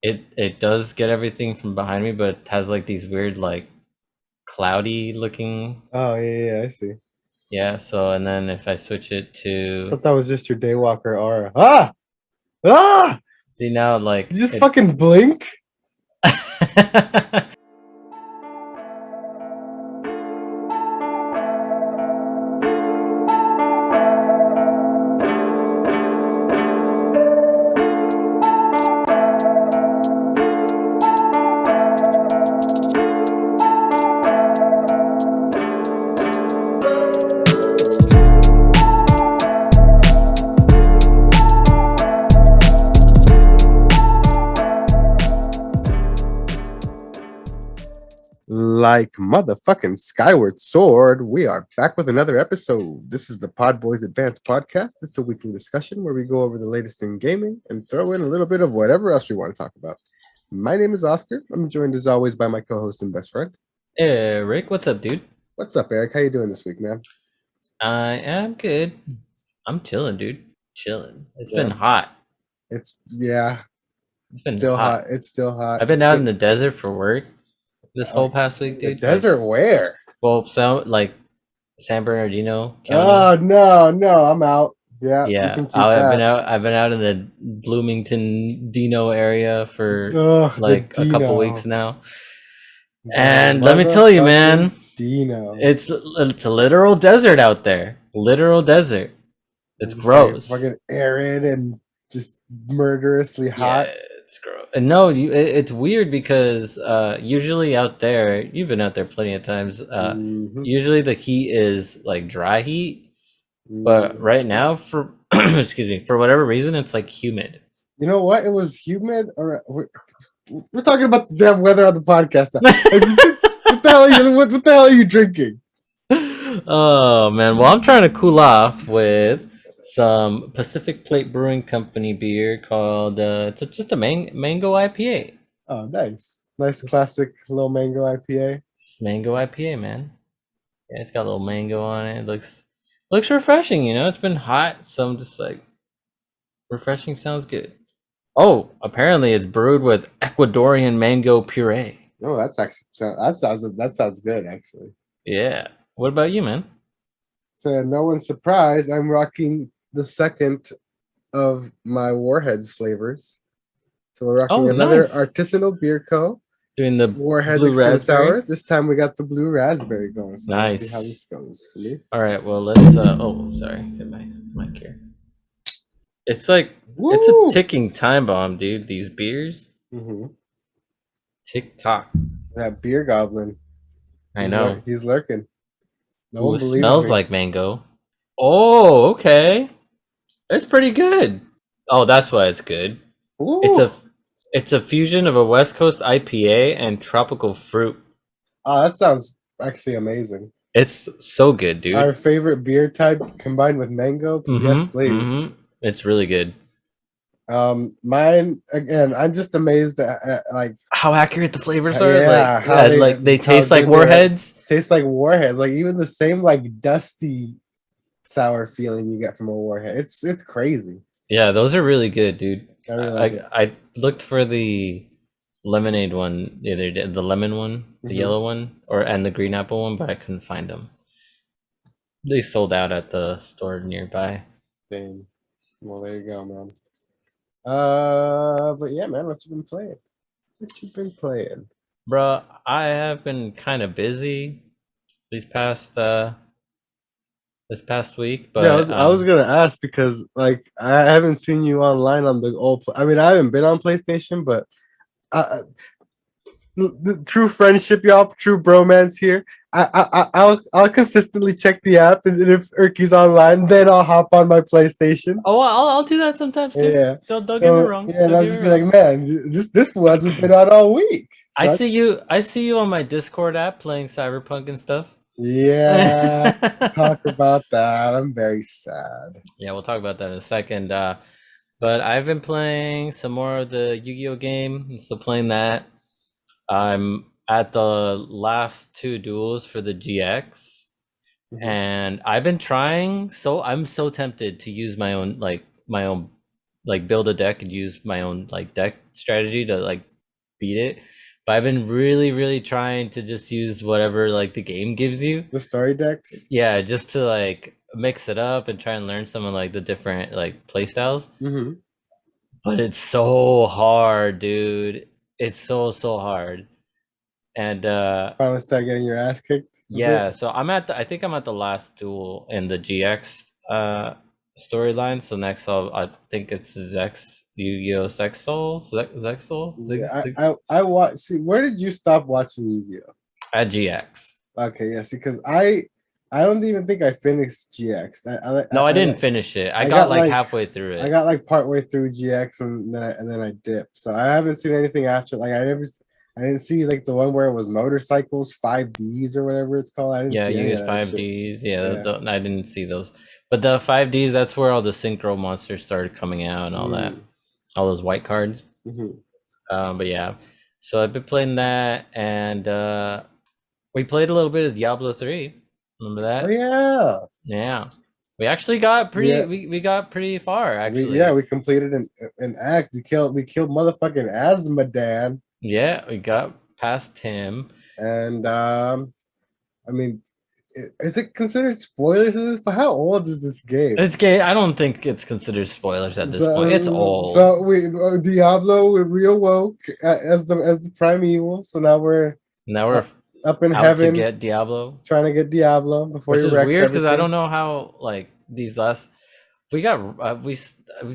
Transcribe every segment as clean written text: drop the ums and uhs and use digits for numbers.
It does get everything from behind me, but it has like these weird like cloudy looking. Oh yeah, I see. Yeah, so and then if I switch it I to thought that was just your Daywalker aura. Ah! see now like You just it fucking blink. Like motherfucking Skyward Sword, we are back with another episode. This is the PodBoyz Advanced Podcast. It's a weekly discussion where we go over the latest in gaming and throw in a little bit of whatever else we want to talk about. My name is Oscar. I'm joined as always by my co-host and best friend. Eric, what's up, dude? What's up, Eric? How you doing this week, man? I am good. I'm chilling, dude. Chilling. It's Yeah. been hot. It's been still hot. hot. It's still hot. I've been out in the desert for work this whole past week, The dude. desert where? Well, so like San Bernardino County. Oh no, I'm out. Yeah, you Yeah, can keep I've been that. out. I've been out in the Bloomington Dino area for Ugh, the like a couple Dino. weeks now, The and let me tell you, man, motherfucking Dino. it's a literal desert out there. Literal desert. It's Just gross. like fucking arid and just murderously hot. Yeah, it's gross. And no, it's weird because usually out there, you've been out there plenty of times. Mhm. Usually the heat is like dry heat, but right now for excuse me, for whatever reason, it's like humid. You know what? It was humid. Or we're talking about the damn weather on the podcast. What the hell are you? What the hell are you drinking? Oh man, well I'm trying to cool off with some Pacific Plate Brewing Company beer called it's just a mango IPA. Oh, nice classic little mango IPA. It's mango IPA, man. Yeah, it's got a little mango on it. It looks refreshing, you know. It's been hot, so I'm just like refreshing sounds good. Oh, apparently it's brewed with Ecuadorian mango puree. Oh, that sounds good actually. Yeah. What about you, man? So no one's surprised. I'm rocking the second of my Warheads flavors. So we're rocking another nice. artisanal beer co. Doing the Warheads blue Extreme raspberry. Sour. This time we got the blue raspberry going. So Nice. let's see how this goes for me. All right, well let's oh sorry, hit my mic here. It's like it's a ticking time bomb, dude. These beers. Tick tock. That beer goblin. I know. He's lurking. No one Ooh, it believes smells me. like mango. Oh, okay. It's pretty good. Oh, that's why it's good. Ooh. It's a fusion of a West Coast IPA and tropical fruit. Oh, that sounds actually amazing. It's so good, dude. Our favorite beer type combined with mango. Yes, please. It's really good. Mine again. I'm just amazed at like how accurate the flavors are. Yeah, like they taste like Warheads. Taste like Warheads. Like even the same like dusty sour feeling you get from a Warhead. It's crazy. Yeah, those are really good, dude. I looked for the lemonade one the other day, the lemon one, the yellow one, and the green apple one, but I couldn't find them. They sold out at the store nearby. Dang. Well, there you go, man. But yeah, man, what you been playing? Bro, I have been kind of busy this past week, but yeah, I was gonna ask because like I haven't seen you online on the old. I mean, I haven't been on PlayStation, but the true friendship, y'all, true bromance here. I'll consistently check the app, and if Erky's online, then I'll hop on my PlayStation. Oh, I'll do that sometimes too. Yeah, don't get me wrong. Yeah, and I'll just be like, man, this hasn't been out all week. So I see you on my Discord app playing Cyberpunk and stuff. Yeah, talk about that. I'm very sad. Yeah, we'll talk about that in a second. But I've been playing some more of the Yu-Gi-Oh game. I'm still playing that. I'm at the last 2 duels for the GX, and I've been trying. So I'm so tempted to use my own like build a deck and use my own like deck strategy to like beat it. But I've been really trying to just use whatever like the game gives you. The story decks. Yeah, just to like mix it up and try and learn some of like the different like play styles. Mm-hmm. But it's so hard, dude. It's so hard. And Finally start getting your ass kicked. yeah, so I think I'm at the last duel in the GX storyline. So next I think it's Zex Yu-Gi-Oh! Zexal? Yeah, I watch. See, where did you stop watching Yu-Gi-Oh? At GX. Okay, yeah. See, because I don't even think I finished GX. No, I didn't finish it. I I got got, like like- halfway through it. I got like partway through GX and then I dipped. So I haven't seen anything after. Like I didn't see like the one where it was motorcycles 5Ds or whatever it's called. I didn't Yeah, see you any use of that shit. 5Ds. Yeah, Yeah. I didn't see those. But the 5Ds, that's where all the synchro monsters started coming out and all that. All those white cards. Mm-hmm. But yeah. So I've been playing that, and we played a little bit of Diablo 3. Remember that? Oh yeah. Yeah. We actually got pretty Yeah. we got pretty far actually. We completed an act. We killed motherfucking Asmodan. Yeah, we got past him. And I mean, is it considered spoilers of this? But how old is this game? It's gay. I don't think it's considered spoilers at this point. It's old. So Diablo we reawoke as the primeval. So now we're up in out heaven to get Diablo, trying to get Diablo before which he is wrecks weird because I everything. don't know how like these last we got we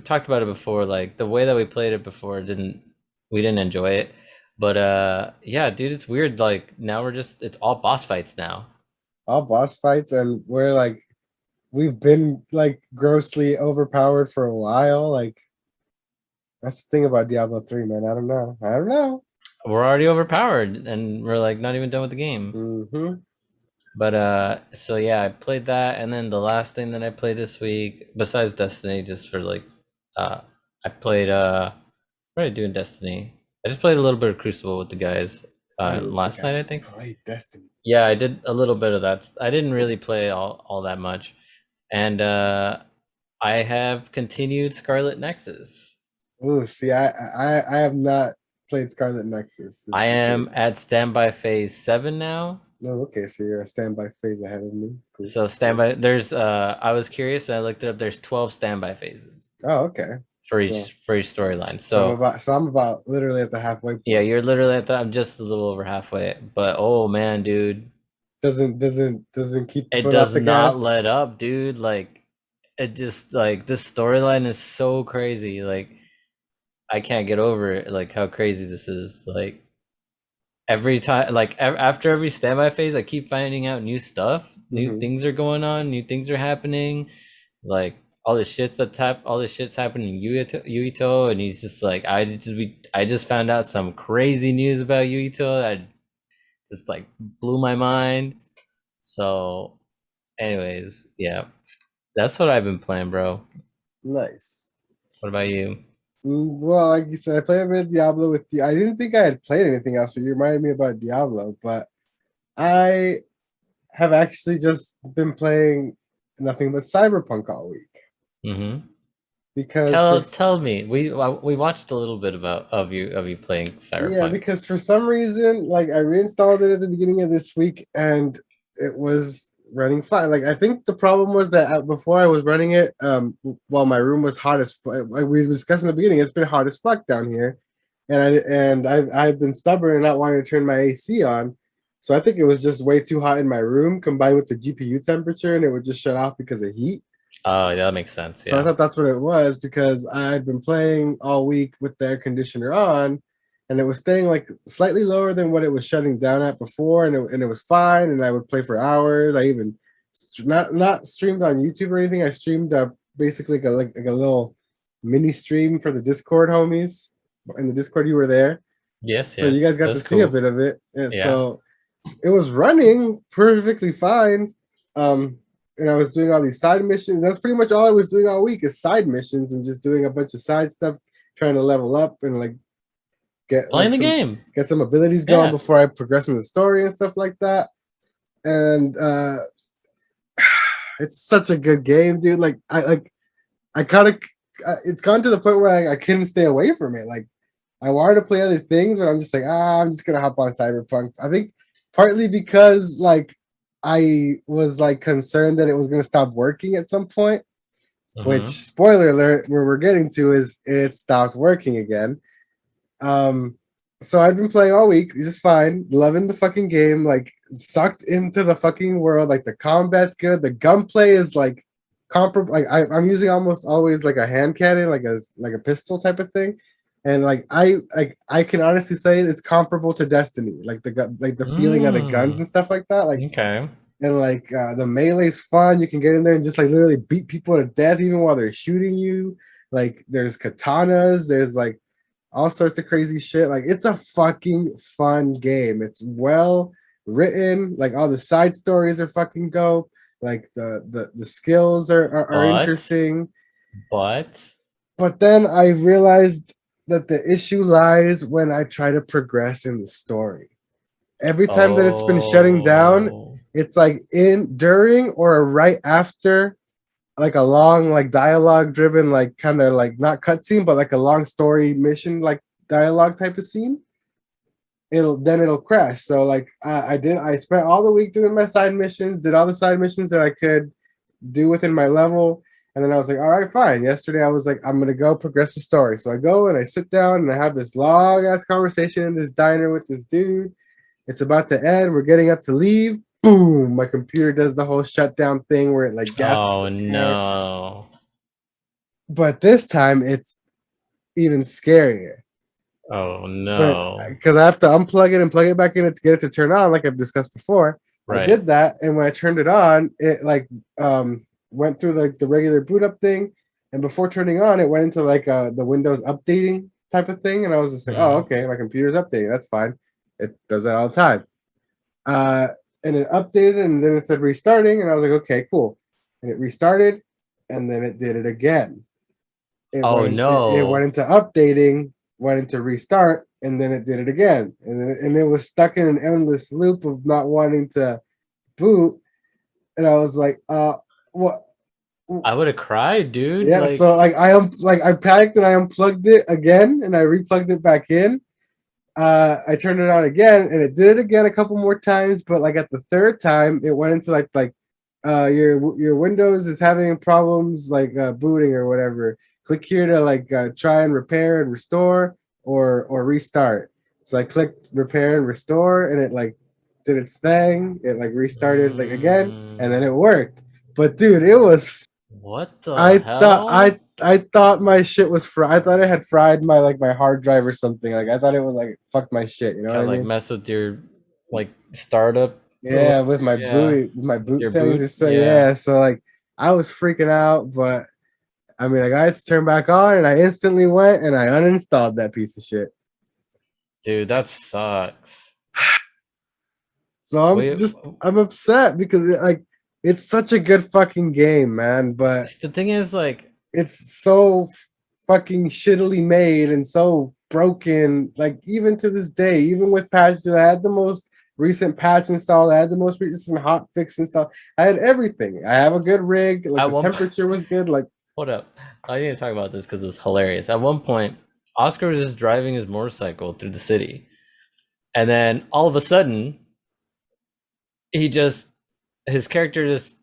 talked about it before. Like the way that we played it before we didn't enjoy it. But yeah, dude, it's weird. Like now it's all boss fights now. All boss fights, and we've been like grossly overpowered for a while. Like that's the thing about Diablo 3, man. I don't know. We're already overpowered and we're like not even done with the game. Mm-hmm. But so yeah, I played that, and then the last thing that I played this week, besides Destiny, just for like I played what did I do in Destiny? I just played a little bit of Crucible with the guys last night, I think. Played Destiny. Yeah, I did a little bit of that. I didn't really play all that much. And I have continued Scarlet Nexus. Oh, see, I have not played Scarlet Nexus. I am at standby phase 7 now. No, okay, so you're a standby phase ahead of me. Cool. So standby, there's I was curious and I looked it up. There's 12 standby phases. Oh, okay. For each storyline. So I'm about literally at the halfway point. Yeah, you're literally at I'm just a little over halfway. But oh man, dude. Doesn't keep it does not let up, dude. Like it just like this storyline is so crazy. Like I can't get over it, like how crazy this is. Like every time, like after every standby phase, I keep finding out new stuff. New things are going on. New things are happening. Like all the shit's happening in Yuito, and he's just like, I just found out some crazy news about Yuito that just like blew my mind. So, anyways, yeah, that's what I've been playing, bro. Nice. What about you? Well, like you said, I played a bit of Diablo with you. I didn't think I had played anything else, but you reminded me about Diablo. But I have actually just been playing nothing but Cyberpunk all week. Mm-hmm. Because tell me, we watched a little bit of you playing Cyberpunk. Yeah, because for some reason, like I reinstalled it at the beginning of this week, and it was running fine. Like I think the problem was that before I was running it, while my room was hot as fuck. Like we were discussing in the beginning, it's been hot as fuck down here, and I've been stubborn and not wanting to turn my AC on. So I think it was just way too hot in my room, combined with the GPU temperature, and it would just shut off because of heat. Oh, yeah, that makes sense. Yeah. So I thought that's what it was, because I had been playing all week with the air conditioner on, and it was staying like slightly lower than what it was shutting down at before, and it was fine. And I would play for hours. I even not streamed on YouTube or anything. I streamed basically like a little mini stream for the Discord homies. In the Discord, you were there. Yes. So you guys got to see a bit of it, and so it was running perfectly fine. And I was doing all these side missions. That's pretty much all I was doing all week, is side missions and just doing a bunch of side stuff, trying to level up and like get some abilities going before I progress in the story and stuff like that. And it's such a good game, dude. Like I kind of it's gone to the point where I couldn't stay away from it. Like I wanted to play other things, but I'm just like, I'm just gonna hop on Cyberpunk. I think partly because like I was like concerned that it was gonna stop working at some point. Which Mm-hmm. spoiler alert, where we're getting to is it stopped working again. Um, so I've been playing all week, just fine, loving the fucking game, like sucked into the fucking world. Like the combat's good, the gunplay is like comparable. Like I'm using almost always like a hand cannon, like a pistol type of thing, and I can honestly say it's comparable to Destiny, like the feeling of the guns Mm. and stuff like that. Like Okay. and like the melee's fun. You can get in there and just like literally beat people to death even while they're shooting you. Like there's katanas, there's like all sorts of crazy shit. Like it's a fucking fun game. It's well written. Like all the side stories are fucking dope. Like the skills are But interesting. but But then I realized that the issue lies when I try to progress in the story. Every time that it's been shutting down, oh it's like in during or right after like a long like dialogue driven like kind of like not cutscene but like a long story mission like dialogue type of scene. It'll crash. So like I spent all the week doing my side missions, did all the side missions that I could do within my level. And then I was like, all right, fine. Yesterday I was like, I'm gonna go progress the story. So I go and I sit down and I have this long ass conversation in this diner with this dude. It's about to end. We're getting up to leave. Boom! My computer does the whole shutdown thing where it like gasps oh for air. no. But this time it's even scarier. Oh But no. because I have to unplug it and plug it back in to get it to turn on, like I've discussed before. I Right. did that, and when I turned it on, it like went through like the regular boot up thing, and before turning on, it went into like the Windows updating type of thing, and I was just like, oh, Mm. okay, my computer's updating. That's fine. It does that all the time. Uh, and it updated, and then it said restarting, and I was like, okay, cool. And it restarted, and then it did it again. Oh It went no. into updating, went into restart, and then it did it again, and it was stuck in an endless loop of not wanting to boot. And I was like, what? I would have cried, dude. Yeah, Like so like I panicked and I unplugged it again and I replugged it back in. I turned it on again and it did it again a couple more times, but like at the third time it went into like your Windows is having problems like booting or whatever. Click here to like try and repair and restore or restart. So I clicked repair and restore and it like did its thing. It like restarted like again and then it worked. But dude, it was what the I hell? thought my shit was fried. I thought it had fried my like my hard drive or something. Like I thought it was like fuck my shit. You know what Kind I of like mean? mess with your like startup or Yeah, with my yeah, with boot your settings boot. or so. Yeah. Yeah, so like I was freaking out, but I mean, I got it to turn back on, and I instantly went and I uninstalled that piece of shit. Dude, that sucks. So Wait, I'm upset because it's such a good fucking game, man. But the thing is like it's so fucking shittily made and so broken. Like even to this day, even with patches, I had the most recent patch installed. I had the most recent hot fix installed. I had everything. I have a good rig. Like at the one temperature was good. Like hold up. I need to talk about this because it was hilarious. At one point, Oscar was just driving his motorcycle through the city. And then all of a sudden, he just his character just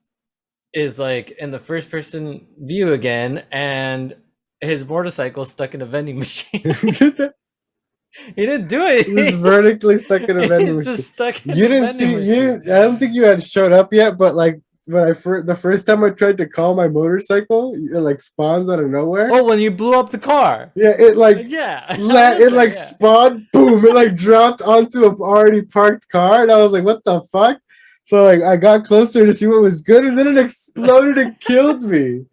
is like in the first person view again and his motorcycle stuck in a vending machine. He didn't do just it. vertically stuck in a vending It's machine. just stuck in You the didn't vending see machine. I don't think you had showed up yet, but like when the first time I tried to call my motorcycle, it like spawns out of nowhere. Oh, when you blew up the car. Yeah, it like Yeah, I was it there. like Yeah. spawned, boom, it like dropped onto a already parked car, and I was like, what the fuck? So like I got closer to see what was good, and then it exploded and killed me.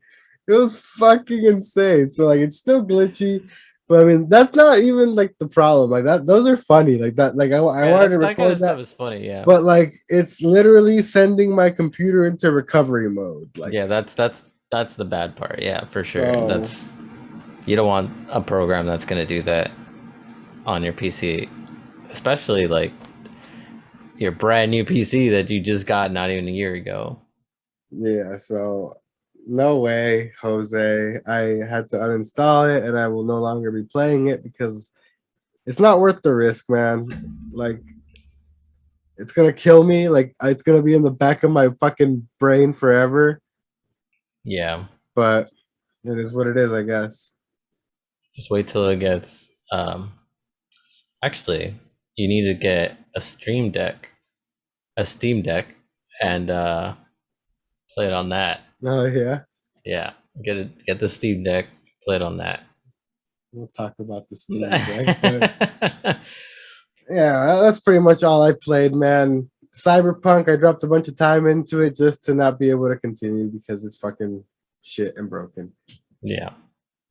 It was fucking insane. So like it's still glitchy, but I mean that's not even like the problem. Like that, those are funny. Like that, like I Yeah, wanted to that kind of record stuff that, is funny. Yeah. but like it's literally sending my computer into recovery mode. Like Yeah, that's the bad part. Yeah, for sure. so, That's you don't want a program that's gonna do that on your PC, especially like your brand new PC that you just got not even a year ago. yeah. So No way, Jose. I had to uninstall it and I will no longer be playing it because it's not worth the risk, man. Like, it's gonna kill me. Like, it's gonna be in the back of my fucking brain forever. Yeah. But it is what it is, I guess. Just wait till it gets. Actually, you need to get a Steam Deck, and play it on that. Oh yeah. Yeah, get the Steam Deck, play it on that. We'll talk about the Steam Deck, but yeah, that's pretty much all I played, man. Cyberpunk, I dropped a bunch of time into it just to not be able to continue because it's fucking shit and broken. Yeah.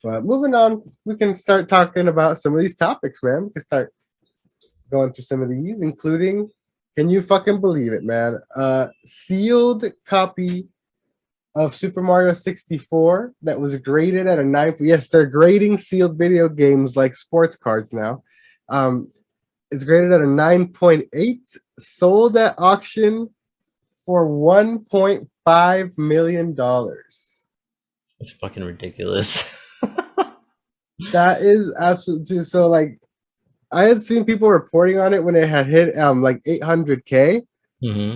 But moving on, we can start talking about some of these topics, man. We can start going through some of these, including, can you fucking believe it, man? Sealed copy of Super Mario 64 that was graded at a 9. Yes, they're grading sealed video games like sports cards now. It's graded at a 9.8, sold at auction for $1.5 million. It's fucking ridiculous. That is absolutely so. Like, I had seen people reporting on it when it had hit like 800K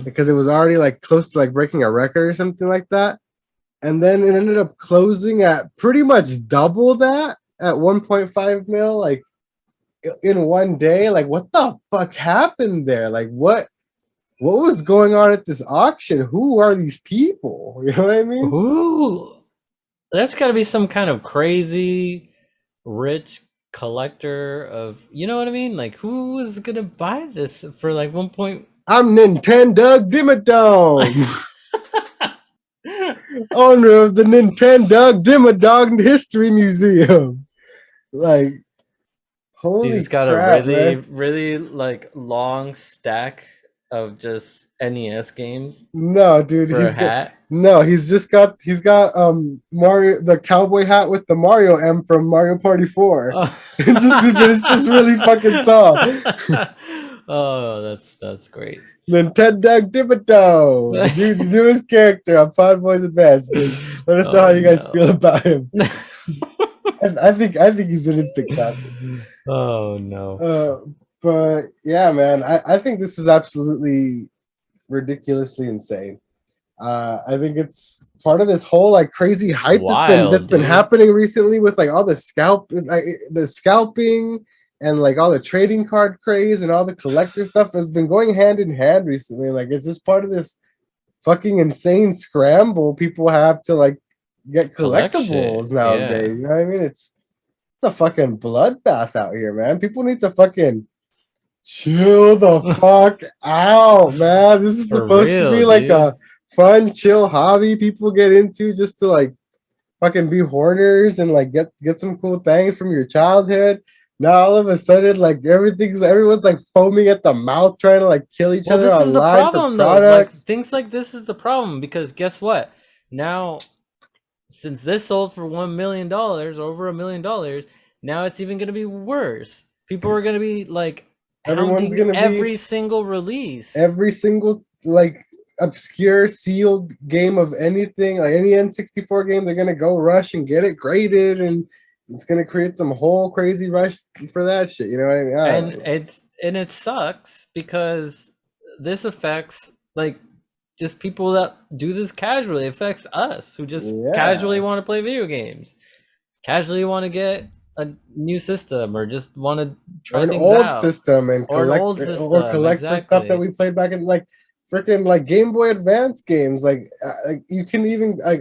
because it was already like close to like breaking a record or something like that. And then it ended up closing at pretty much double that at 1.5 mil, like in one day. Like, what the fuck happened there? Like, what was going on at this auction? Who are these people? You know what I mean? Ooh, that's got to be some kind of crazy rich collector of, you know what I mean? Like, who is gonna buy this for like 1 point? I'm Nintendo Dimmadome, owner of the Nintendo Dimmadome History Museum. Like, holy He's got crap, a really, man. really like long stack of just NES games No, dude, for a hat. he's got Mario, the cowboy hat with the Mario M from Mario Party 4. Oh. It's just really fucking tall. Oh, that's great. Nintendo Dimmadome, dude's newest character on PodBoyz Advance. Let us know how you guys feel about him. I think he's an instant classic. Oh no. But yeah, man, I think this is absolutely ridiculously insane. I think it's part of this whole like crazy hype that's been happening recently with like all the scalping and like all the trading card craze and all the collector stuff has been going hand in hand recently. Like, it's just part of this fucking insane scramble people have to like get collectibles nowadays. Yeah. You know what I mean? It's a fucking bloodbath out here, man. People need to fucking chill the fuck out, man. This is supposed to be like a fun, chill hobby people get into just to like fucking be hoarders and like get some cool things from your childhood. Now all of a sudden, like everyone's like foaming at the mouth trying to like kill each other online. This is the problem, though. Like, things like this is the problem because guess what? Now, since this sold for $1 million, over $1 million, now it's even gonna be worse. People are gonna be like, everyone's gonna every single release, every single like obscure sealed game of anything, like any N64 game, they're gonna go rush and get it graded, and it's gonna create some whole crazy rush for that shit. You know what I mean? And it sucks because this affects like just people that do this casually. It affects us who just casually want to play video games, casually want to get a new system, or just want to try things out. Or an old system and collect for stuff that we played back in like freaking like Game Boy Advance games. Like you can even like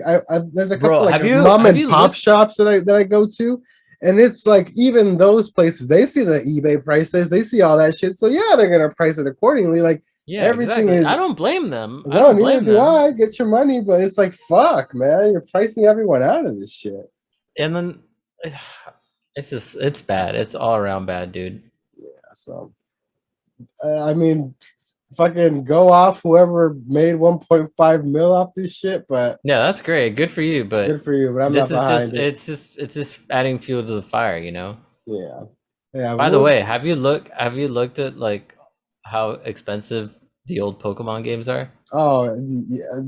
there's a couple like mom and pop shops that I go to, and it's like even those places, they see the eBay prices, they see all that shit, so yeah, they're gonna price it accordingly. Like, yeah, everything is. I don't blame them. No, neither do I. Get your money, but it's like, fuck, man, you're pricing everyone out of this shit. And then it's bad. It's all around bad, dude. Yeah. So, I mean, fucking go off whoever made 1.5 mil off this shit. But yeah, that's great. Good for you. But I'm not behind it. It's just adding fuel to the fire, you know. Yeah. Yeah. By the way, have you looked at like how expensive the old Pokemon games are? Oh,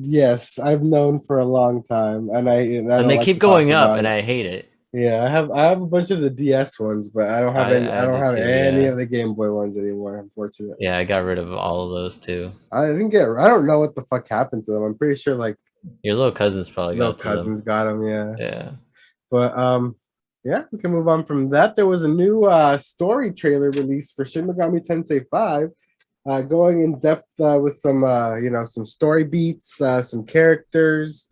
yes, I've known for a long time, and I And don't they like keep to talk going up, about and it. I hate it. Yeah, I have a bunch of the DS ones, but I don't have any. I I don't did have too. any Yeah, of the Game Boy ones anymore, unfortunately. yeah. I got rid of all of those too. I didn't get. I don't know what the fuck happened to them. I'm pretty sure like Your little cousins probably little got to them. cousins got them. Yeah, Yeah. but yeah, we can move on from that. There was a new story trailer released for Shin Megami Tensei 5, going in depth with some some story beats, some characters,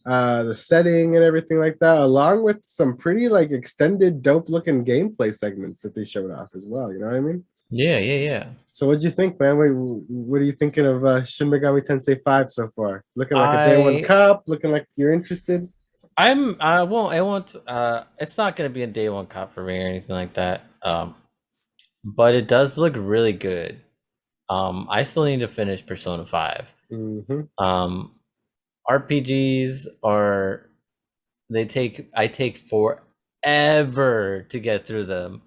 the setting and everything like that, along with some pretty like extended, dope looking gameplay segments that they showed off as well. You know what I mean? Yeah, yeah, yeah. So what'd you think, man? What are you thinking of Shin Megami Tensei 5 so far? Looking like a day one I cup, looking like you're interested. I won't it's not gonna be a day one cop for me or anything like that. But it does look really good. I still need to finish Persona 5. Mm-hmm. Um RPGs are I take forever to get through them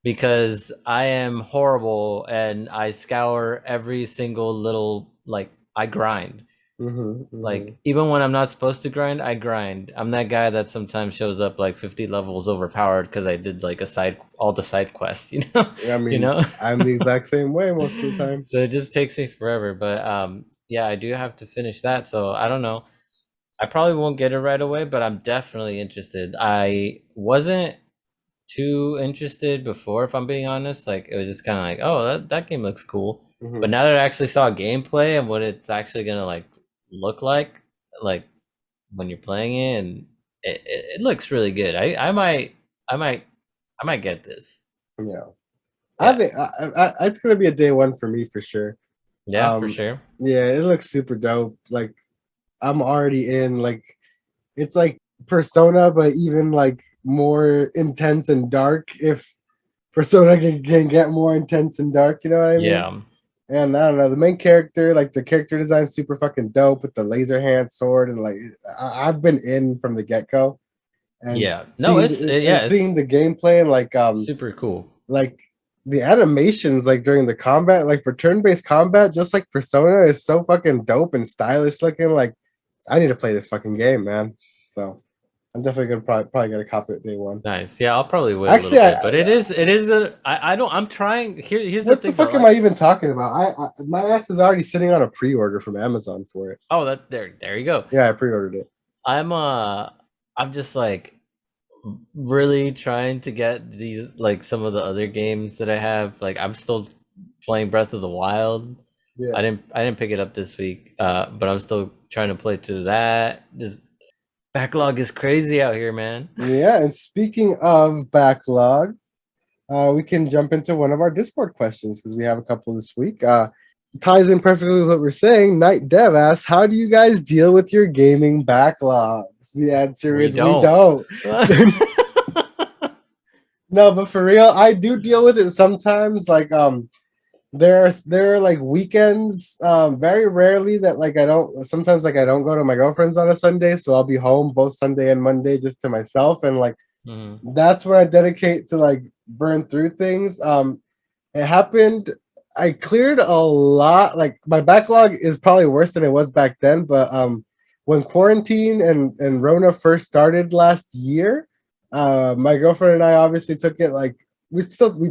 because I am horrible and I scour every single little like I grind. Mm-hmm. Like even when I'm not supposed to grind, I grind. I'm that guy that sometimes shows up like 50 levels overpowered because I did like all the side quests, you know, I you mean, know. I'm the exact same way most of the time. So it just takes me forever. But yeah, I do have to finish that. So I don't know. I probably won't get it right away, but I'm definitely interested. I wasn't too interested before, if I'm being honest. Like it was just kind of like, oh, that game looks cool. But Mm-hmm. now that I actually saw gameplay and what it's actually gonna like look like when you're playing it, and it looks really good. I might I might get this. Yeah, I Yeah, think it's gonna be a day one for me for sure. yeah, for Um, sure. yeah, it looks super dope. Like I'm already in. Like it's like Persona, but even like more intense and dark. If Persona can get more intense and dark, you know what I mean? Yeah, And I don't know, the main character, like the character design, super fucking dope with the laser hand sword, and like I've been in from the get go, and yeah. No, yeah, seeing it's the gameplay and super cool. like the animations like during the combat, like for turn-based combat, just like Persona, is so fucking dope and stylish looking. Like I need to play this fucking game, man. So I'm definitely gonna probably get a copy at day one. Nice. Yeah, I'll probably wait a little Actually, bit, but it is I don't I'm trying here's the what the thing though. fuck am I even talking about? My ass is already sitting on a pre-order from Amazon for it. Oh, that there you go. Yeah, I pre-ordered it. I'm I'm just like really trying to get these like some of the other games that I have. Like I'm still playing Breath of the Wild. Yeah. I didn't pick it up this week, but I'm still trying to play through that. This backlog is crazy out here, man. Yeah, and speaking of backlog, we can jump into one of our Discord questions because we have a couple this week. Ties in perfectly with what we're saying. Night Dev asks, "How do you guys deal with your gaming backlogs?" The answer We is we don't. don't. No, but for real, I do deal with it sometimes. Like there are like weekends, very rarely that like I don't. Sometimes like I don't go to my girlfriend's on a Sunday, so I'll be home both Sunday and Monday just to myself, and like Mhm. that's when I dedicate to like burn through things. It happened. I cleared a lot. Like my backlog is probably worse than it was back then. But when quarantine and Rona first started last year, my girlfriend and I obviously took it like we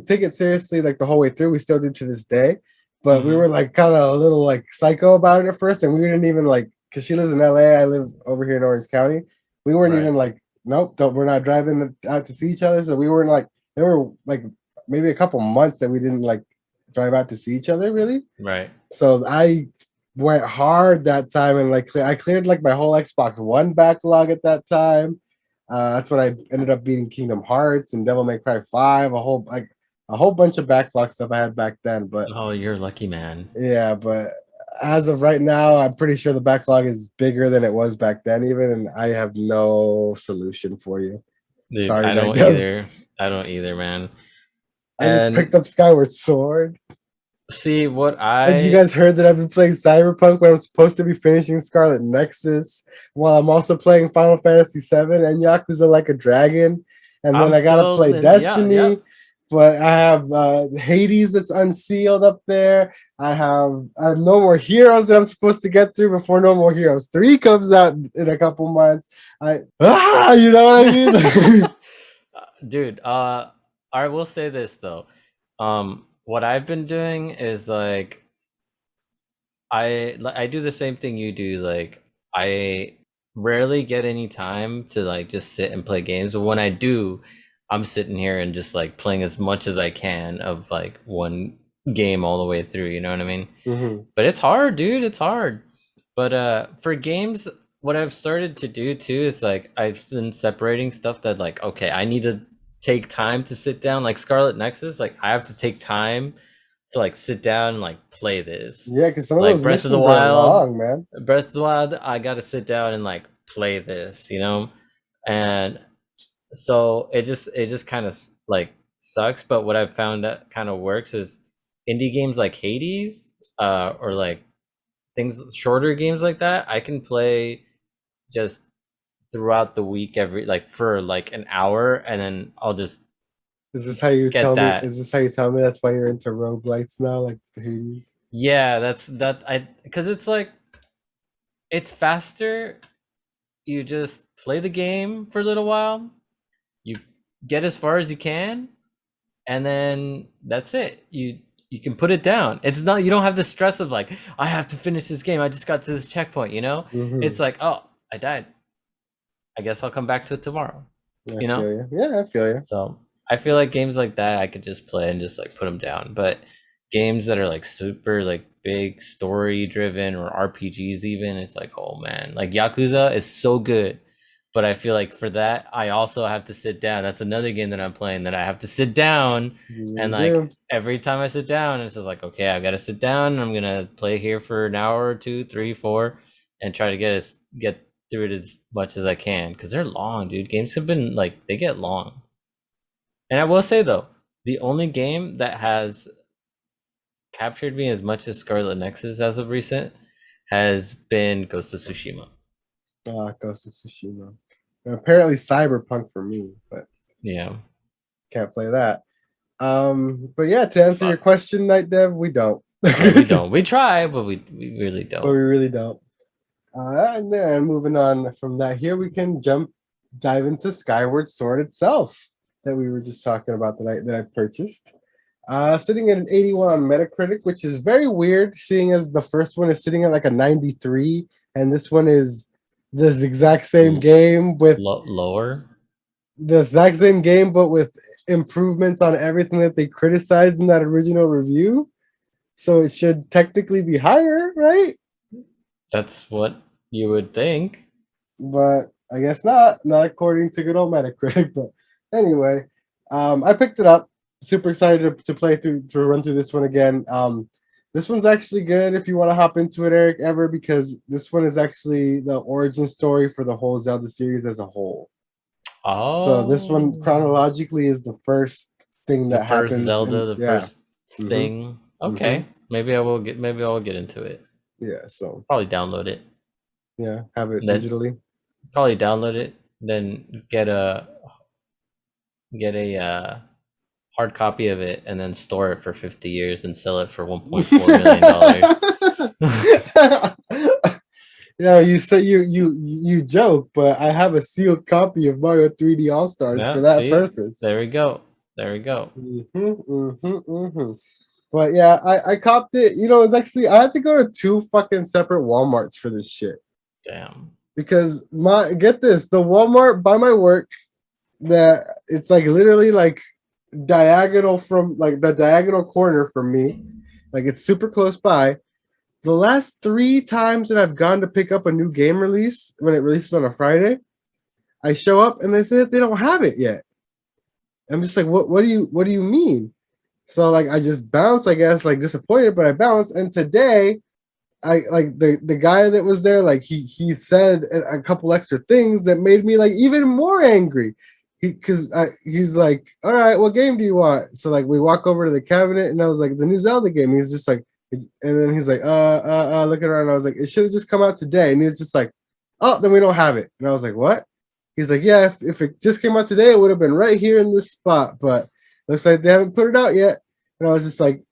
take it seriously like the whole way through. We still do to this day. But we Mhm. were like kind of a little like psycho about it at first, and we didn't even like because she lives in LA. I live over here in Orange County. We weren't Right. even like nope, don't, we're not driving out to see each other. So we weren't like there were like maybe a couple months that we didn't like drive out to see each other really. Right. So I went hard that time and like I cleared like my whole Xbox One backlog at that time. That's what I ended up beating Kingdom Hearts and Devil May Cry 5, a whole bunch of backlog stuff I had back then. But Oh, you're a lucky man. yeah, but as of right now, I'm pretty sure the backlog is bigger than it was back then, even, and I have no solution for you. Dude, Sorry, I Night don't Dev. either. I don't either, man. I just picked And up Skyward Sword. see what And you I guys heard that I've been playing Cyberpunk when I'm supposed to be finishing Scarlet Nexus, while I'm also playing Final Fantasy VII and Yakuza Like a Dragon. And then I'm I gotta still play in, yeah, Destiny. yep. But I have Hades that's unsealed up there. I have No More Heroes that I'm supposed to get through before No More Heroes 3 comes out in a couple months. You know what I mean? Dude, I will say this though. What I've been doing is like I do the same thing you do. Like I rarely get any time to like just sit and play games, but when I do, I'm sitting here and just like playing as much as I can of like one game all the way through, you know what I mean? Mm-hmm. But it's hard, dude, it's hard. But for games, what I've started to do too is like I've been separating stuff that like, okay, I need to take time to sit down. Like Scarlet Nexus, like I have to take time to like sit down and like play this. Yeah, because some of Like those missions are long, man. Breath of the Wild, I got to sit down and like play this, you know? And so it just kind of like sucks, but what I've found that kind of works is indie games like Hades, or like things shorter games like that, I can play just throughout the week every like for like an hour, and then I'll just Is this how you get tell me? that. Is this how you tell me that's why you're into roguelites now, like Hades? Yeah, that I because it's like it's faster. You just play the game for a little while, you get as far as you can, and then that's it. You can put it down. It's not, you don't have the stress of like, I have to finish this game, I just got to this checkpoint, you know? Mm-hmm. It's like, oh, I died, I guess I'll come back to it tomorrow, you know? You. Yeah, I feel you. So I feel like games like that I could just play and just like put them down. But games that are like super like big story driven or RPGs even, it's like, oh man, like Yakuza is so good. But I feel like for that I also have to sit down. That's another game that I'm playing that I have to sit down, and like every time I sit down, it's just like, okay, I've got to sit down. I'm gonna play here for an hour or two, three, four, and try to get through it as much as I can, because they're long, dude. Games have been like, they get long. And I will say though, the only game that has captured me as much as Scarlet Nexus as of recent has been Ghost of Tsushima. Ghost of Tsushima. And apparently Cyberpunk for me, but yeah, can't play that. But yeah, to answer your question, Night Dev, we don't. No, we don't. We try, but we really don't. But we really don't. And then moving on from that, here we can dive into Skyward Sword itself that we were just talking about that I purchased. Sitting at an 81 on Metacritic, which is very weird, seeing as the first one is sitting at like a 93, and this one is this exact same game with lower. The exact same game, but with improvements on everything that they criticized in that original review. So it should technically be higher, right? That's what you would think. But I guess not according to good old Metacritic. But anyway, I picked it up. Super excited to play through, to run through this one again. This one's actually good if you want to hop into it, Eric, ever, because this one is actually the origin story for the whole Zelda series as a whole. Oh, so this one chronologically is the first thing that happens. Zelda, first thing. Okay, maybe I will get into it. Yeah, so probably download it. Yeah, have it digitally. Probably download it, then get a hard copy of it, and then store it for 50 years and sell it for $1.4 million. Yeah, you say you joke, but I have a sealed copy of Mario 3D All Stars for that purpose. There we go. But yeah, I copped it. You know, it's actually, I had to go to 2 fucking separate Walmarts for this shit. Damn. Because get this, the Walmart by my work, that it's like literally like diagonal from like the diagonal corner from me, like it's super close by. The last 3 times that I've gone to pick up a new game release, when it releases on a Friday, I show up and they say that they don't have it yet. I'm just like, what do you mean? So like I just bounce, I guess, like disappointed, but I bounce. And today, I like the guy that was there, like he said a couple extra things that made me like even more angry. He's like, all right, what game do you want? So like we walk over to the cabinet, and I was like, the new Zelda game. He's just like, and then he's like, looking around. I was like, it should have just come out today. And he's just like, oh, then we don't have it. And I was like, what? He's like, yeah, if it just came out today, it would have been right here in this spot. But looks like they haven't put it out yet. And I was just like,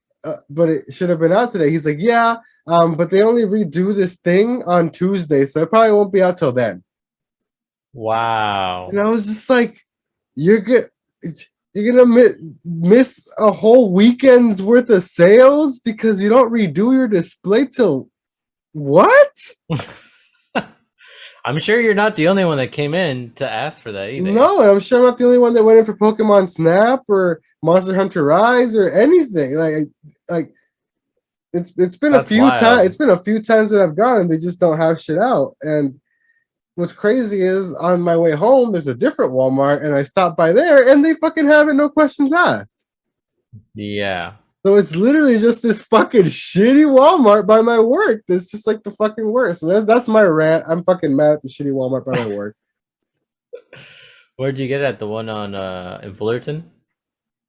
but it should have been out today. He's like, yeah, but they only redo this thing on Tuesday, so it probably won't be out till then. Wow. And I was just like, you're good. You're gonna miss a whole weekend's worth of sales because you don't redo your display till what? I'm sure you're not the only one that came in to ask for that either. No, and I'm sure I'm not the only one that went in for Pokemon Snap or Monster Hunter Rise or anything. Like it's been a few times. It's been a few times that I've gone and they just don't have shit out. And what's crazy is on my way home is a different Walmart, and I stopped by there and they fucking have it, no questions asked. Yeah. So it's literally just this fucking shitty Walmart by my work. That's just like the fucking worst. So that's my rant. I'm fucking mad at the shitty Walmart by my work. Where'd you get it? The one on in Fullerton?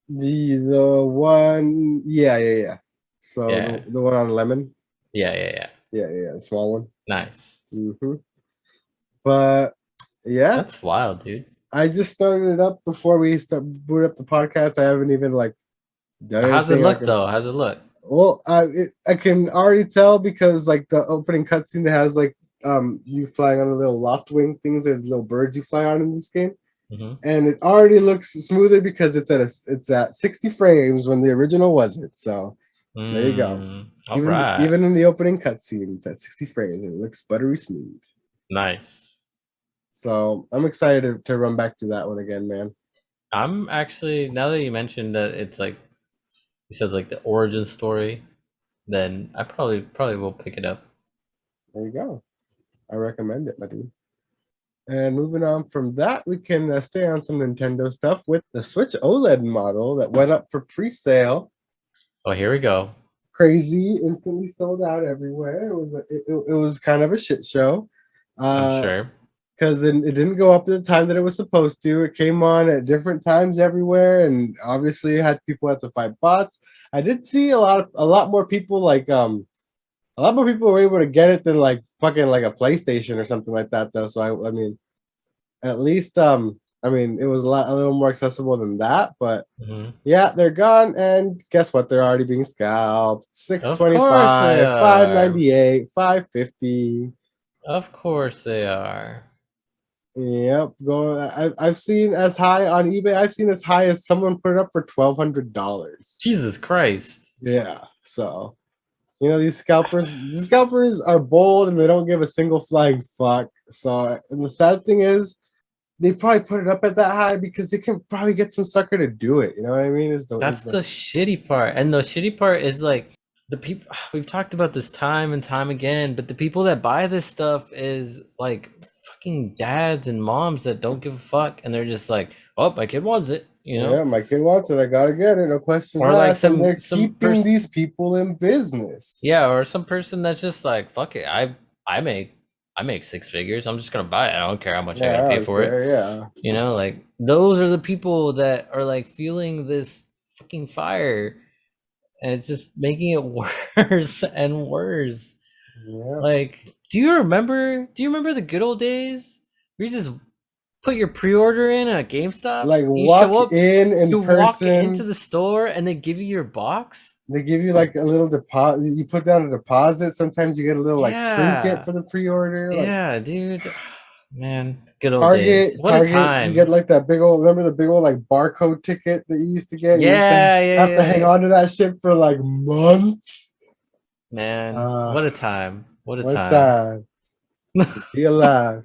The one, yeah. So yeah. The one on Lemon. Yeah. The small one. Nice. Mm-hmm. But yeah, that's wild, dude. I just started it up before we boot up the podcast. I haven't even like done How's it look anything. though? How's it look? Well, I can already tell because like the opening cutscene that has like you flying on the little loft wing things. There's little birds you fly on in this game. Mm-hmm. And it already looks smoother because it's at 60 frames when the original wasn't. So there you go. Even in the opening cutscene, it's at 60 frames and it looks buttery smooth. Nice. So I'm excited to run back through that one again, man. I'm actually, now that you mentioned that it's like you said like the origin story, then I probably will pick it up. There you go. I recommend it, my dude. And moving on from that, we can stay on some Nintendo stuff with the Switch OLED model that went up for pre-sale. Oh, here we go. Crazy, instantly sold out everywhere. It was kind of a shit show. I'm sure. Because it didn't go up at the time that it was supposed to. It came on at different times everywhere, and obviously people had to fight bots. I did see a lot more people like a lot more people were able to get it than like fucking like a PlayStation or something like that though. So I mean, at least I mean it was a little more accessible than that. But yeah, they're gone, and guess what? They're already being scalped. $625, $598, $550. Of course they are. Yep, I've seen as high on eBay. I've seen as high as someone put it up for $1,200. Jesus Christ! Yeah, so you know these scalpers are bold and they don't give a single flying fuck. So, and the sad thing is, they probably put it up at that high because they can probably get some sucker to do it. You know what I mean? That's the shitty part, and the shitty part is like the people. We've talked about this time and time again, but the people that buy this stuff is like fucking dads and moms that don't give a fuck, and they're just like, "Oh, my kid wants it," you know? Yeah, my kid wants it. I gotta get it. No questions or like asked. And they're keeping these people in business. Yeah, or some person that's just like, "Fuck it, I make six figures. I'm just gonna buy it. I don't care how much I gotta pay for it." Yeah, you know, like those are the people that are like feeling this fucking fire, and it's just making it worse and worse. Yeah. Like, do you remember the good old days where you just put your pre-order in at GameStop? Like you walk walk into the store and they give you your box. They give you like a little deposit. You put down a deposit. Sometimes you get a little like trinket for the pre-order. Like, yeah, dude. Man, good old Target, days. What a time. You get like that big old, remember the big old like barcode ticket that you used to get? Yeah, you have to hang on to that shit for like months. Man, what a time. What a time. Be alive.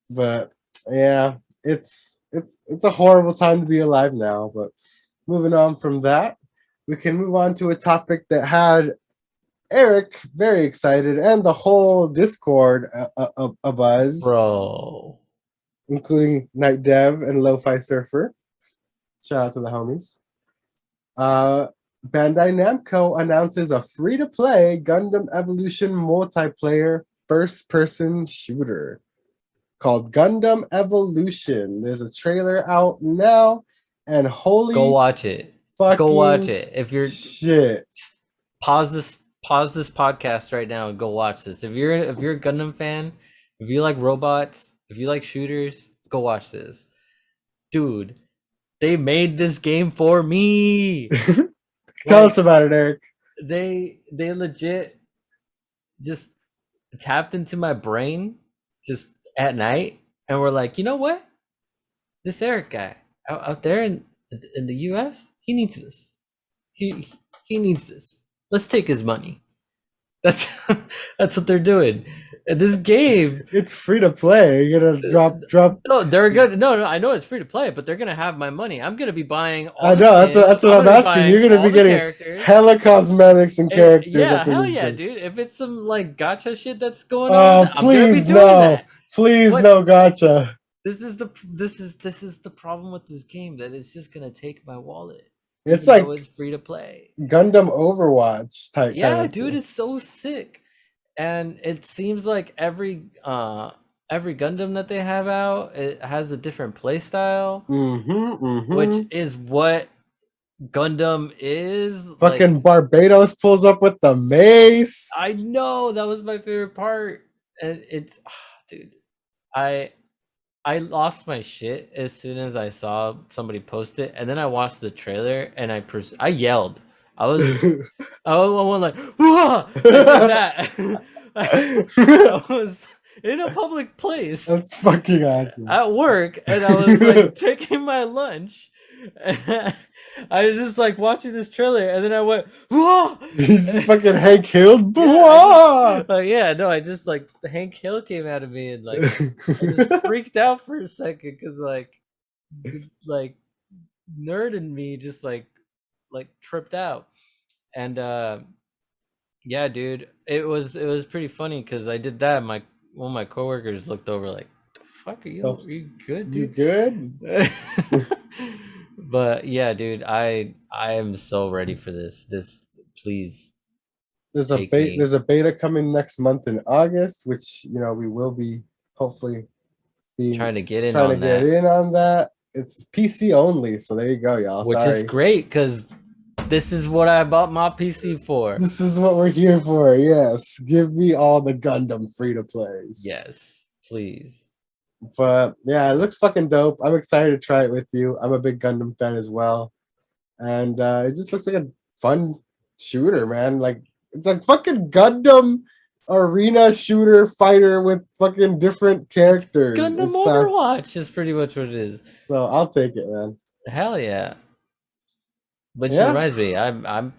But yeah, it's a horrible time to be alive now. But moving on from that, we can move on to a topic that had Eric very excited and the whole Discord a buzz, bro, including Night Dev and Lo-Fi Surfer. Shout out to the homies. Bandai Namco announces a free-to-play Gundam Evolution multiplayer first-person shooter called Gundam Evolution. There's a trailer out now, and holy, go watch it. Go watch it. If you're shit, pause this podcast right now and go watch this. If you're a Gundam fan, if you like robots, if you like shooters, go watch this. Dude, They made this game for me. Tell us about it, Eric. They legit just tapped into my brain just at night and were like, you know what? This Eric guy out there in the US, he needs this. He needs this. Let's take his money. That's that's what they're doing. And this game, it's free to play. You're gonna drop. No, they're good. No, I know it's free to play, but they're gonna have my money. I'm gonna be buying. I know that's what I'm asking. You're gonna be getting hella cosmetics and characters. Yeah, hell yeah, dude. If it's some like gacha shit that's going on, please no, please no gacha. This is the problem with this game, that it's just gonna take my wallet. It's like it's free to play. Gundam Overwatch type. Yeah, kind of dude, it's so sick. And it seems like every Gundam that they have out, it has a different play style, which is what Gundam is. Fucking like, Barbados pulls up with the mace. I know, that was my favorite part, and it's, dude, I lost my shit as soon as I saw somebody post it, and then I watched the trailer and I yelled. I was like, whoa, like that. I was in a public place. That's fucking awesome. At work, and I was like taking my lunch. I was just like watching this trailer, and then I went, whoa! You just fucking Hank Hill? I just like Hank Hill came out of me, and like I just freaked out for a second, because like nerd in me just like tripped out. And yeah, dude, it was pretty funny, because I did that. One of my coworkers looked over like, the fuck, are you good, dude? You good? But yeah, dude, I am so ready for this. Please. There's a beta coming next month in August, which we will be hopefully trying to get in on that. It's PC only, so there you go, y'all. Which is great, because this is what I bought my PC for. This is what we're here for. Yes, give me all the Gundam free to plays. Yes, please. But yeah, it looks fucking dope. I'm excited to try it with you. I'm a big Gundam fan as well, and it just looks like a fun shooter, man. Like, it's like fucking Gundam arena shooter fighter with fucking different characters. Gundam Overwatch is pretty much what it is. So I'll take it, man. Hell yeah. Which reminds me, I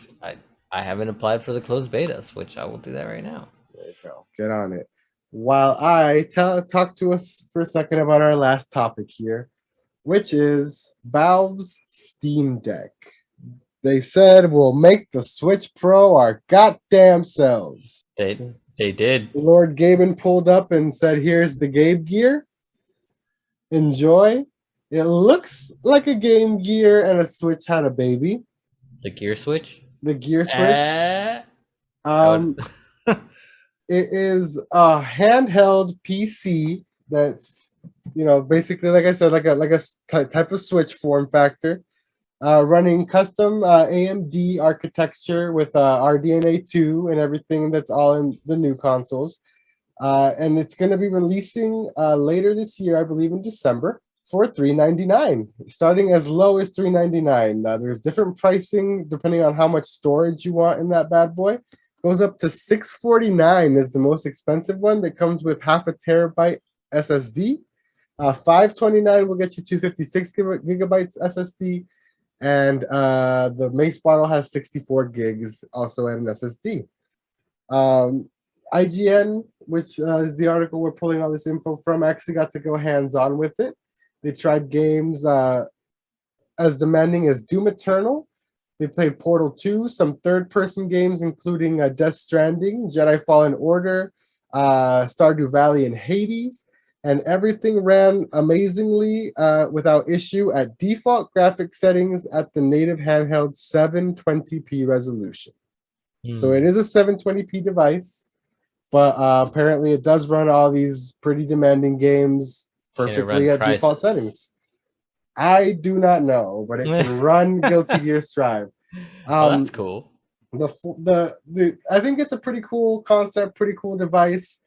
haven't applied for the closed betas, which I will do that right now. There you go. Get on it. While I talk to us for a second about our last topic here, which is Valve's Steam Deck. They said we'll make the Switch Pro our goddamn selves. They did. Lord Gaben pulled up and said, "Here's the GabeGear. Enjoy." It looks like a Game Gear and a Switch had a baby. The Gear Switch? The Gear Switch. It is a handheld PC that's, basically, like I said, like a type of Switch form factor, running custom AMD architecture with RDNA 2 and everything that's all in the new consoles. And it's going to be releasing later this year, I believe in December, for $399, starting as low as $399. There's different pricing depending on how much storage you want in that bad boy. Goes up to $649 is the most expensive one that comes with 0.5 terabyte SSD. $529 will get you 256 gigabytes SSD, and the Mace bottle has 64 gigs also at an SSD. IGN, which is the article we're pulling all this info from, actually got to go hands-on with it. They tried games as demanding as Doom Eternal. They played Portal 2, some third-person games, including Death Stranding, Jedi Fallen Order, Stardew Valley, and Hades. And everything ran amazingly without issue at default graphic settings at the native handheld 720p resolution. So it is a 720p device, but apparently it does run all these pretty demanding games perfectly at default settings. I do not know, but it can run Guilty Gear Strive. That's cool. I think it's a pretty cool concept, pretty cool device.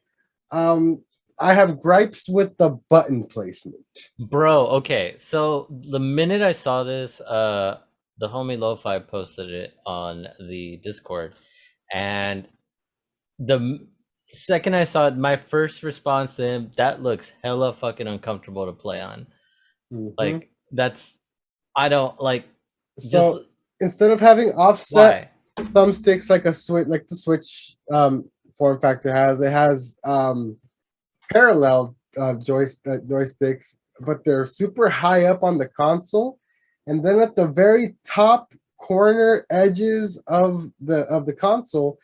I have gripes with the button placement. Bro, okay. So the minute I saw this, the homie Lo-Fi posted it on the Discord, and second I saw it, my first response to him, that looks hella fucking uncomfortable to play on. Like that's I don't like So just instead of having offset why? thumbsticks like a switch, like the Switch form factor has, it has parallel joysticks, but they're super high up on the console, and then at the very top corner edges of the console,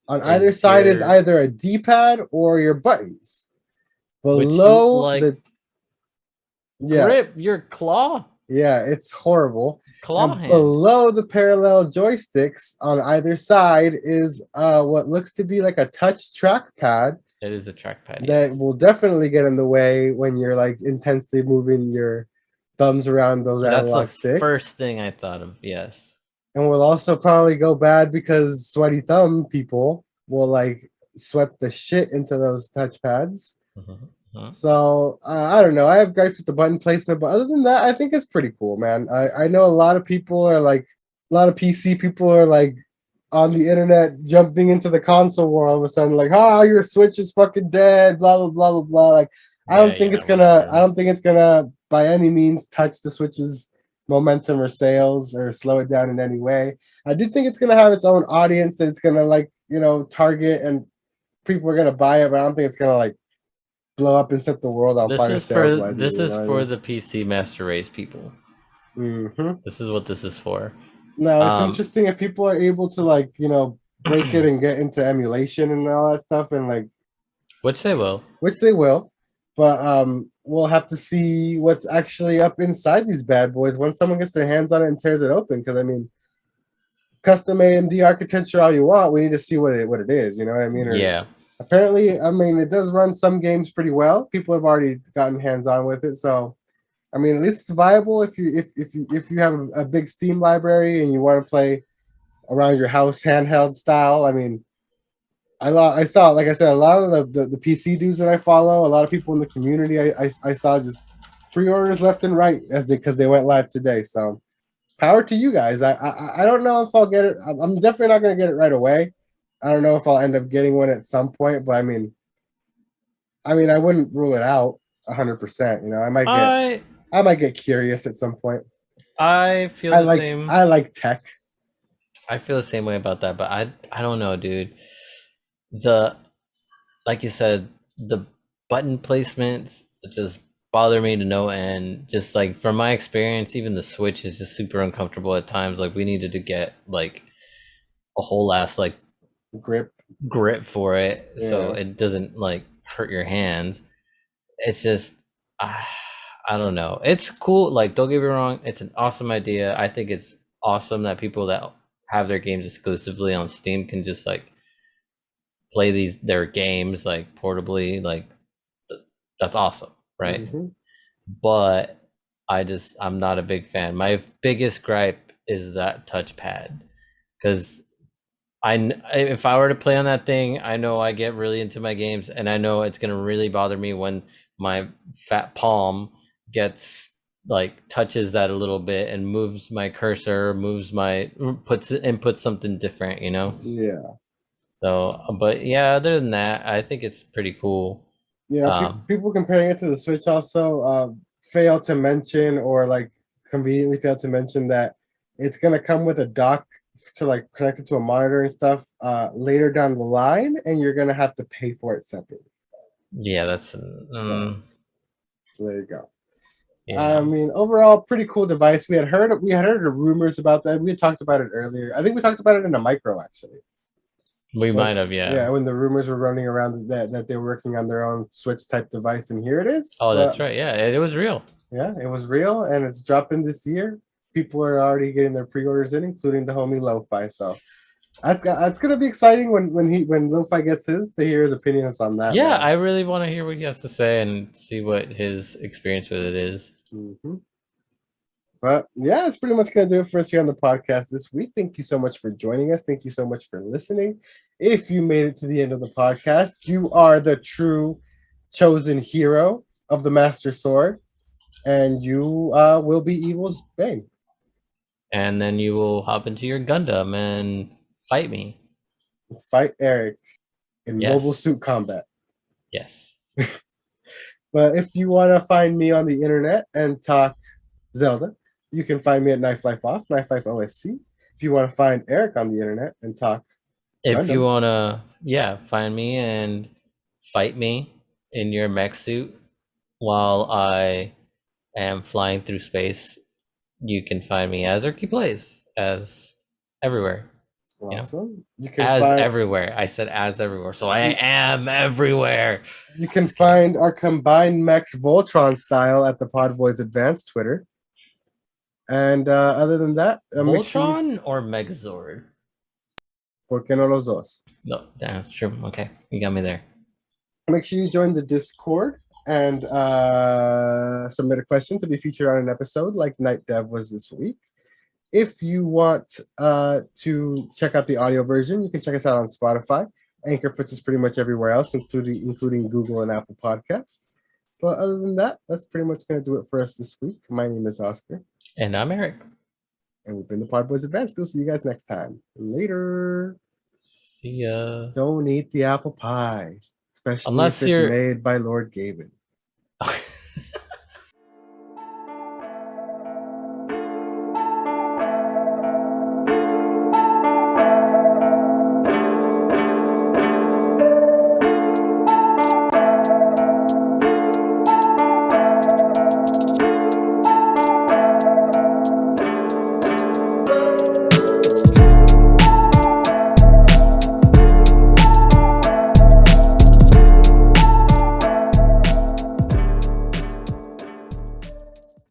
on either Is side is your either a D-pad or your buttons. which you Below like the yeah, grip your claw yeah, it's horrible. And hand. below the parallel joysticks on either side is what looks to be like a touch trackpad It is a trackpad, that yes. will definitely get in the way when you're like intensely moving your thumbs around those That's the analog sticks. first thing I thought of, yes. And will also probably go bad because sweaty thumb people will like sweat the shit into those touchpads. So I don't know. I have gripes with the button placement, but other than that, I think it's pretty cool, man. I know a lot of people are like, a lot of PC people are like on the internet jumping into the console war all of a sudden, like, "Ah, your Switch is fucking dead." Blah blah blah blah blah. Like, I Yeah, don't think yeah, it's gonna. I whatever. don't think it's gonna by any means touch the Switch's momentum or sales or slow it down in any way. I do think it's gonna have its own audience that it's gonna like target and people are gonna buy it, but I don't think it's gonna like blow up and set the world on fire sales wise. This is What I for mean? the PC Master Race people. This is what this is for. No, it's interesting if people are able to like break it and get into emulation and all that stuff, and like which they will. which they will, but we'll have to see what's actually up inside these bad boys when someone gets their hands on it and tears it open. Because I mean, custom AMD architecture all you want, we need to see what it is. You know what I mean? Or Yeah. apparently, I mean, it does run some games pretty well. People have already gotten hands on with it, so I mean, at least it's viable if you have a big Steam library and you want to play around your house handheld style. I mean, I saw, like I said, a lot of the PC dudes that I follow, a lot of people in the community, I saw just pre-orders left and right because they went live today. So power to you guys. I don't know if I'll get it. I'm definitely not going to get it right away. I don't know if I'll end up getting one at some point, but I mean, I wouldn't rule it out 100%. You know, I might get curious at some point. I feel the same. I like tech. I feel the same way about that, but I don't know, dude. Like you said, the button placements just bother me to no end. Just like from my experience, even the Switch is just super uncomfortable at times. Like we needed to get like a whole ass like grip for it, so it doesn't like hurt your hands. It's just I don't know. It's cool. Like don't get me wrong, it's an awesome idea. I think it's awesome that people that have their games exclusively on Steam can just like play their games like portably. Like that's awesome, right? But I'm not a big fan. My biggest gripe is that touchpad, because if I were to play on that thing, I know I get really into my games, and I know it's gonna really bother me when my fat palm gets like touches that a little bit and moves my cursor, puts something different, you know? Yeah. So, but yeah, other than that, I think it's pretty cool. Yeah, people comparing it to the Switch also fail to mention, or like conveniently fail to mention, that it's gonna come with a dock to like connect it to a monitor and stuff later down the line, and you're gonna have to pay for it separately. Yeah, that's so there you go. yeah. I mean, overall, pretty cool device. We had heard the rumors about that. We had talked about it earlier. I think we talked about it in a micro actually. We might have, yeah. Yeah, when the rumors were running around that they were working on their own Switch type device, and here it is. Oh, that's right. Yeah, it was real. Yeah, it was real, and it's dropping this year. People are already getting their pre-orders in, including the homie Lo-Fi. So that's gonna be exciting when Lo-Fi gets his, to hear his opinions on that. Yeah, man. I really want to hear what he has to say and see what his experience with it is. But yeah, that's pretty much going to do it for us here on the podcast this week. Thank you so much for joining us. Thank you so much for listening. If you made it to the end of the podcast, you are the true chosen hero of the Master Sword, and you will be Evil's Bane. And then you will hop into your Gundam and fight me. Fight Eric in Yes. Mobile Suit Combat. Yes. But if you want to find me on the internet and talk Zelda, you can find me at Knife Life Boss, Knife Life OSC. If you want to find Eric on the internet and talk If Gundam, you wanna, find me and fight me in your mech suit while I am flying through space, you can find me as Erky Plays, as everywhere. awesome. You can As find everywhere. I said as everywhere, so I am everywhere. you can Just kidding. find our combined mechs Voltron style at the PodBoyz Advanced Twitter. And other than that, make sure Voltron or Megazord? ¿Por qué no los dos? No, that's true. Okay, you got me there. Make sure you join the Discord and submit a question to be featured on an episode like Night Dev was this week. If you want to check out the audio version, you can check us out on Spotify. Anchor puts us pretty much everywhere else, including Google and Apple Podcasts. But other than that, that's pretty much going to do it for us this week. My name is Oscar. And I'm Eric. And we've been the PodBoyz Advanced. We'll see you guys next time. Later. See ya. Don't eat the apple pie, especially Unless if it's you're made by Lord Gaben.